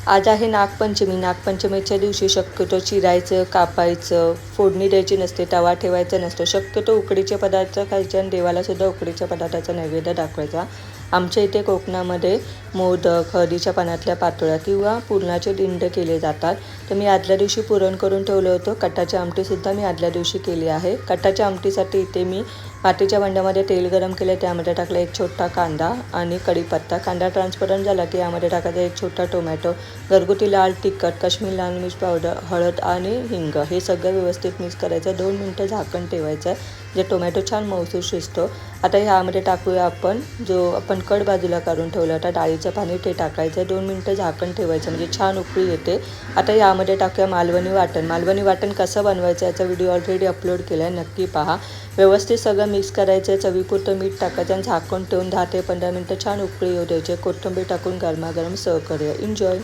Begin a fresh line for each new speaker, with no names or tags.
आज आहे नागपंचमी. नागपंचमीच्या दिवशी शक्यतो चिरायचं, कापायचं, फोडणी द्यायची नसते, तवा ठेवायचा नसतो. शक्यतो उकडीचे पदार्थ खायचे आणि देवालासुद्धा उकडीच्या पदार्थाचा नैवेद्य दाखवायचा. आमच्या इथे कोकणामध्ये मोदक, हळदीच्या पानातल्या पातोळ्या किंवा पुरणाचे डिंड केले जातात. तर मी आदल्या दिवशी पुरण करून ठेवलं होतं. कटाची आमटीसुद्धा मी आदल्या दिवशी केली आहे. कटाच्या आमटीसाठी इथे मी मातीच्या भांड्यामध्ये तेल गरम केले, त्यामध्ये टाकला एक छोटा कांदा आणि कढीपत्ता. कांदा ट्रान्सपरंट झाला की यामध्ये टाकायचा एक छोटा टोमॅटो, घरगुती लाल तिखट, काश्मीरी लाल मिर्च पावडर, हळद आणि हिंग हे सगळं व्यवस्थित मिक्स करायचं. 2 मिनटं झाकण ठेवायचं जे टोमॅटो छान मऊसूर शिजतो. आता ह्यामध्ये टाकूया आपण जो आपण कड बाजूला काढून ठेवला होता डाळीचं पाणी, ते टाकायचं. 2 मिनटं झाकण ठेवायचं म्हणजे छान उकळी येते. आता यामध्ये टाकूया मालवणी वाटण. मालवणी वाटण कसं बनवायचं याचा व्हिडिओ ऑलरेडी अपलोड केला आहे, नक्की पहा. व्यवस्थित सगळं मिक्स करायचं. चवीपुरतं मीठ टाकायचं आणि झाकण ठेवून 10 ते 15 मिनटं छान उकळी येऊ द्यायचे. कोथिंबीर टाकून गरमागरम सर्व करूया. एन्जॉय.